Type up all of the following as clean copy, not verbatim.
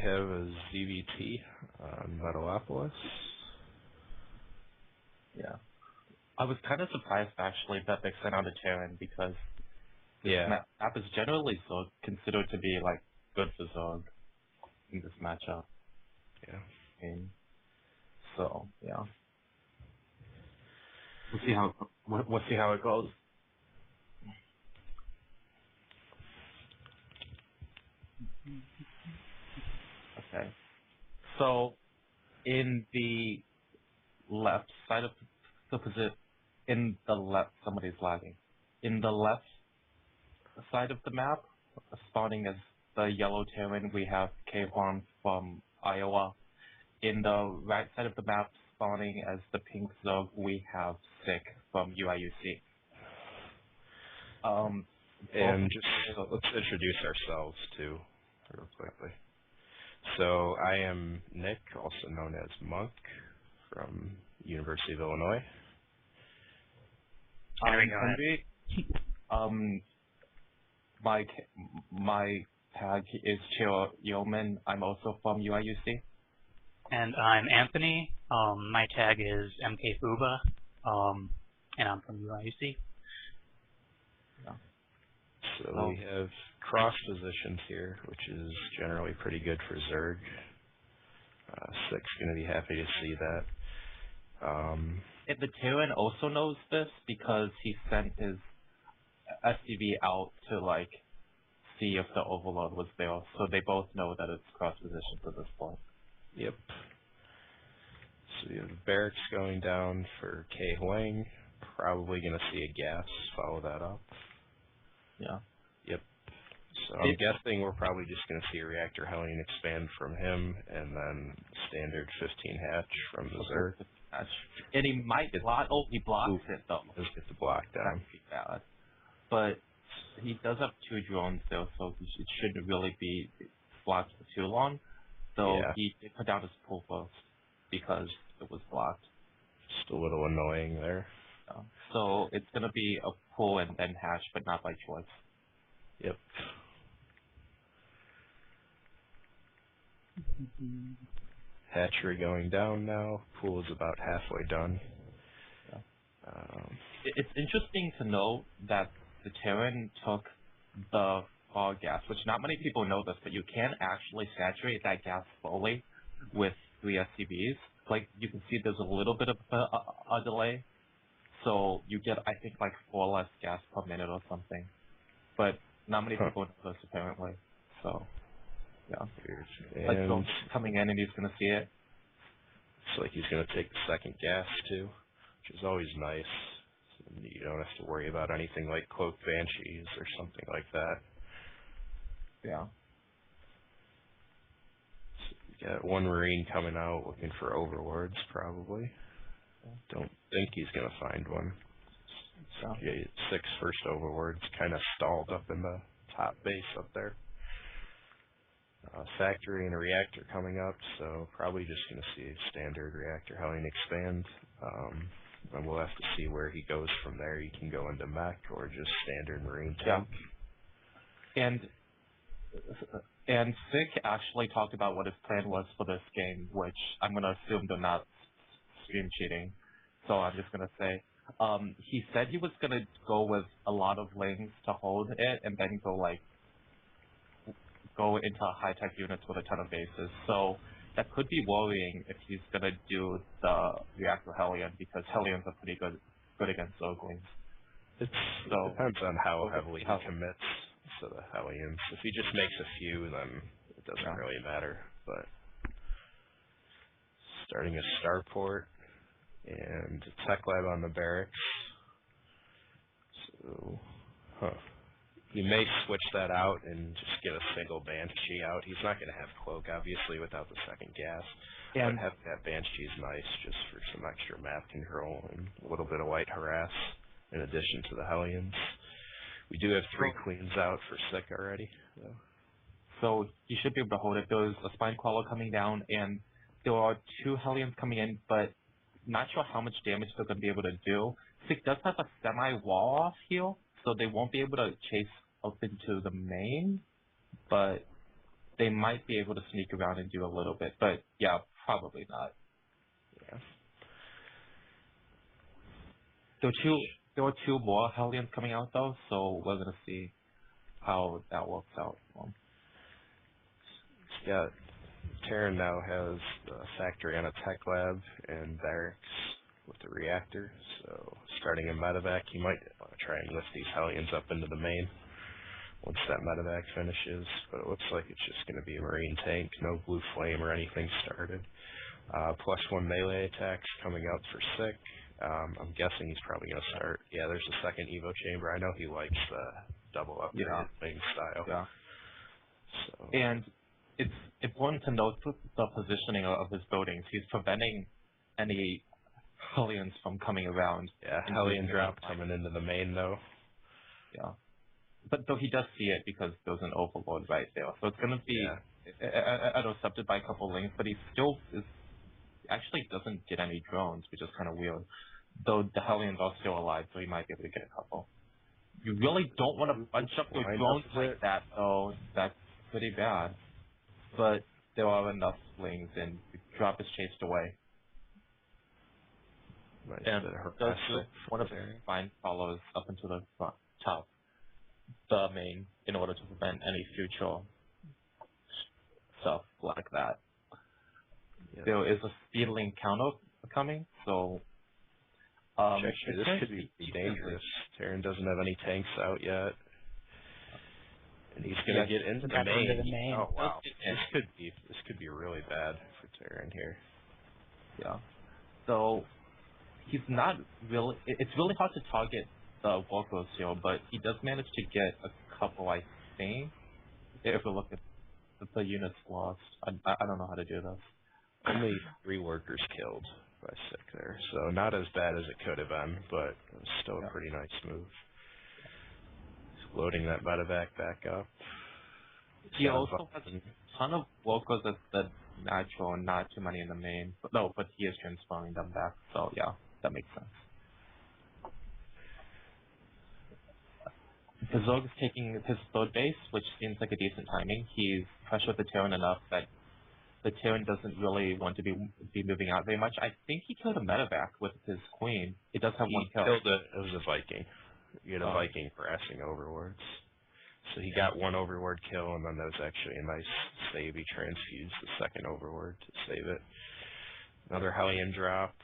have a ZVT on Metalopolis. Yeah. I was kind of surprised actually that they sent out a Terran because this map is generally considered to be like good for Zerg in this matchup. Yeah. So yeah. We'll see how it goes. Okay. So in the left side of the position, in the left, somebody's lagging. In the left side of the map, spawning as the yellow Terran, we have KHuang from Iowa. In the right side of the map, spawning as the pink Zerg, we have Sick from UIUC. And let's introduce ourselves too, real quickly. So I am Nick, also known as Monk, from University of Illinois. I'm Henry. My tag is Yeoman. I'm also from UIUC. And I'm Anthony. My tag is MKFuba, and I'm from UIUC. Yeah. So we have cross positions here, which is generally pretty good for Zerg. Sick's going to be happy to see that. And the Terran also knows this because he sent his SCV out to like see if the overload was there, so they both know that it's cross positions at this point. Yep. So we have barracks going down for KHuang. Probably going to see a gas follow that up. Yeah. Yep. So I'm guessing we're probably just going to see a reactor Hellion expand from him, and then standard 15 hatch from the Zerg. And he might block. Oh, he blocks it though. Let's get the block down. Bad. But he does have 2 drones though, so it shouldn't really be blocked for too long. So he put down his pull first because it was blocked. Just a little annoying there. Yeah. So it's going to be a pull and then hash, but not by choice. Yep. Hatchery going down now. Pool is about halfway done. Yeah. It's interesting to know that the Terran took the fog gas, which not many people know this, but you can actually saturate that gas slowly with 3 SCVs. Like, you can see there's a little bit of a delay. So you get, I think, like 4 less gas per minute or something. But not many people know this, apparently. So, yeah. Like, so coming in and he's going to see it. It's like he's going to take the second gas, too, which is always nice. You don't have to worry about anything like cloaked banshees or something like that. Yeah. So we got 1 Marine coming out looking for overlords, probably. Don't think he's going to find one. So. Yeah, 6 first overlords kind of stalled up in the top base up there. Factory and a reactor coming up, so probably just going to see a standard reactor Hellion expand. And we'll have to see where he goes from there. He can go into mech or just standard Marine tank. Yeah. And Sick actually talked about what his plan was for this game, which I'm going to assume they're not stream cheating. So I'm just going to say, he said he was going to go with a lot of lanes to hold it and then go into high-tech units with a ton of bases. So that could be worrying if he's going to do the reactor Hellion, because Hellions are pretty good against Zerglings. It depends on how heavily he commits to the Hellions. If he just makes a few, then it doesn't really matter. But starting a starport and a tech lab on the barracks. So, he may switch that out and just get a single Banshee out. He's not going to have Cloak, obviously, without the second gas. And have that Banshee's nice just for some extra map control and a little bit of light harass in addition to the Hellions. We do have 3 queens out for Sick already. So he should be able to hold it. There's a Spine Crawler coming down, and there are 2 Hellions coming in, but not sure how much damage they're going to be able to do. Sick does have a semi-wall off here, so they won't be able to chase up into the main, but they might be able to sneak around and do a little bit, but yeah, probably not. Yeah. There were two more Hellions coming out though, so we're gonna see how that works out. Yeah, Terran now has the factory on a tech lab and barracks with the reactor, so starting a medevac, you might want to try and lift these Hellions up into the main once that medevac finishes, but it looks like it's just going to be a marine tank, no blue flame or anything started. +1 melee attacks coming out for Sick. I'm guessing he's probably going to start. Yeah, there's a second Evo chamber. I know he likes the double upgraded wing style. Yeah. So. And it's important to note the positioning of his buildings. He's preventing any Hellions from coming around. Yeah, Hellion drop coming into the main though. Yeah. But though he does see it because there's an overload right there. So it's going to be intercepted by a couple links, but he still actually doesn't get any drones, which is kind of weird. Though the Hellions are still alive, so he might be able to get a couple. You really don't want to bunch up your drones like that, though. That's pretty bad. But there are enough slings, and the drop is chased away. Nice. And does one of the fine follows up into the top, the main, in order to prevent any future stuff like that. Yeah. There is a speedling counter coming, so actually, this could be dangerous. Terran doesn't have any tanks out yet, and he's gonna get into the main. Oh wow, this could be really bad for Terran here. Yeah. So he's not really. It's really hard to target the workers here, but he does manage to get a couple, I think. If we look at the units lost, I don't know how to do this. Only 3 workers killed by Sick there, so not as bad as it could have been, but it was still a pretty nice move. Just loading that medevac back up. He also has a ton of workers that's natural and not too many in the main. But he is transferring them back, so yeah, that makes sense. Berserk is taking his third base, which seems like a decent timing. He's pressured the Terran enough that the Terran doesn't really want to be moving out very much. I think he killed a medevac with his queen. It does have one kill. It was a Viking. You had a Viking harassing overlords. So he got one overlord kill, and then there was actually a nice save. He transfused the second overlord to save it. Another Hellion drop.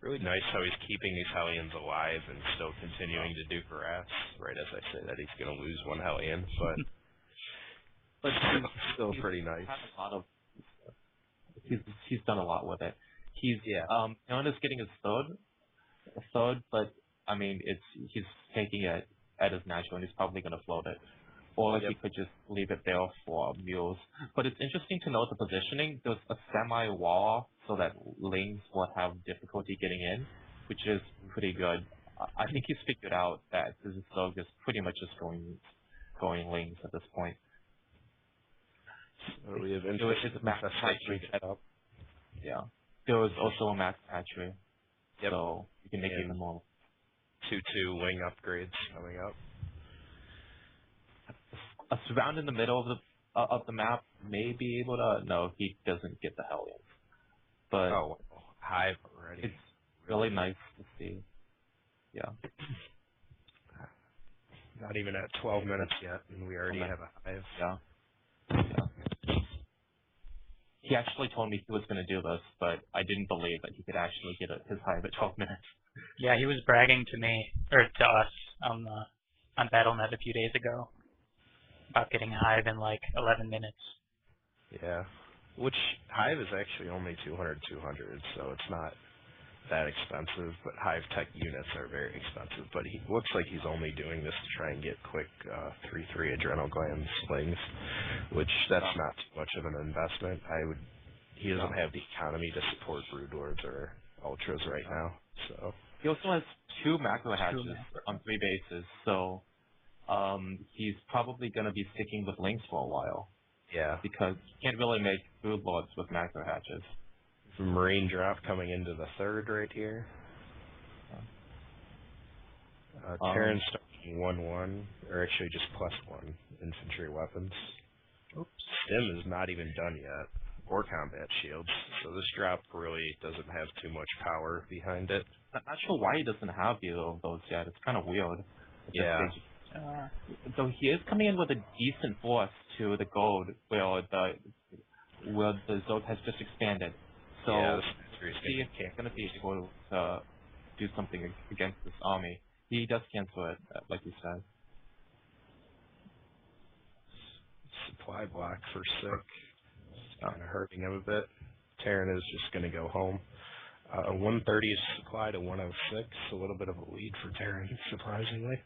Really nice how he's keeping these Hellions alive and still continuing to do harass, right as I say that he's going to lose one Hellion, but still pretty nice. He's done a lot with it. Terran is getting his third, but I mean he's taking it at his natural, and he's probably going to float it. Or he could just leave it there for mules. But it's interesting to note the positioning. There's a semi-wall so that lings will have difficulty getting in, which is pretty good. I think he's figured out that this Zerg is pretty much just going lings at this point. So we have it's a max hatchery set up. Yeah. There was also a max hatchery. Yep. So you can make it even more. 2/2 wing upgrades coming up. A surround in the middle of the map may be able to. No, he doesn't get the Hellions. But Hive already. It's really nice to see. Yeah. Not even at 12 minutes yet, and we already have a Hive. Yeah. He actually told me he was going to do this, but I didn't believe that he could actually get his Hive at 12 minutes. Yeah, he was bragging to me, or to us, on BattleNet a few days ago about getting Hive in like 11 minutes. Yeah, which Hive is actually only 200, so it's not that expensive, but Hive Tech units are very expensive, but he looks like he's only doing this to try and get quick 3/3 adrenal gland slings, which that's not too much of an investment. He doesn't have the economy to support Broodlords or Ultras right now, so. He also has 2 macro hatches on 3 bases, so he's probably going to be sticking with links for a while. Yeah. Because you can't really make Broodlords with macro hatches. Marine drop coming into the 3rd right here. Terran starting 1/1, or actually just +1, infantry weapons. Oops. Stim is not even done yet, or combat shields, so this drop really doesn't have too much power behind it. I'm not sure why he doesn't have either of those yet. It's kind of weird. Yeah. So he is coming in with a decent force to the gold, where the Zerg has just expanded. So yeah, see if he's going to be able to do something against this army. He does cancel it, like you said. Supply block for Sick. It's kind of hurting him a bit. Terran is just going to go home. 130 is supply to 106, a little bit of a lead for Terran, surprisingly.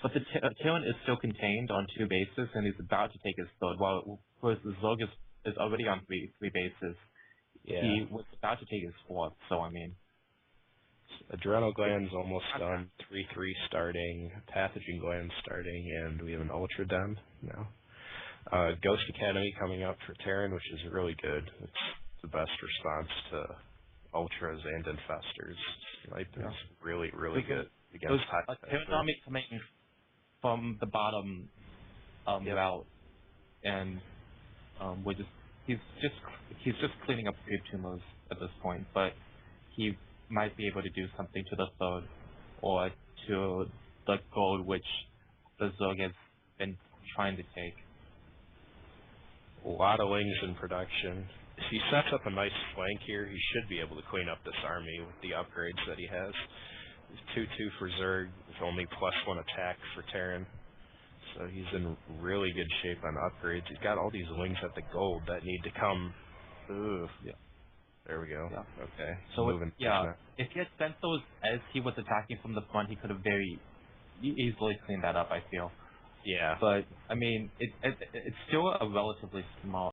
But the Terran is still contained on 2 bases, and he's about to take his third. While whereas the Zerg is already on three bases. Yeah. He was about to take his 4th, so I mean. Adrenal gland's almost done. 3-3 starting. Pathogen gland starting, and we have an Ultra Den now. Ghost Academy coming up for Terran, which is really good. It's the best response to Ultras and Infestors. Sniper's really, really good against high. Terran army coming from the bottom route, and he's just cleaning up creep tumors at this point, but he might be able to do something to the third or to the gold, which the Zerg has been trying to take. A lot of wings in production. If he sets up a nice flank here, he should be able to clean up this army with the upgrades that he has. 2-2 for Zerg with only +1 attack for Terran. So he's in really good shape on upgrades. He's got all these wings at the gold that need to come. Ooh. Yeah. There we go. Yeah. Okay. So if he had sent those as he was attacking from the front, he could have very easily cleaned that up, I feel. Yeah. But I mean, it's still a relatively small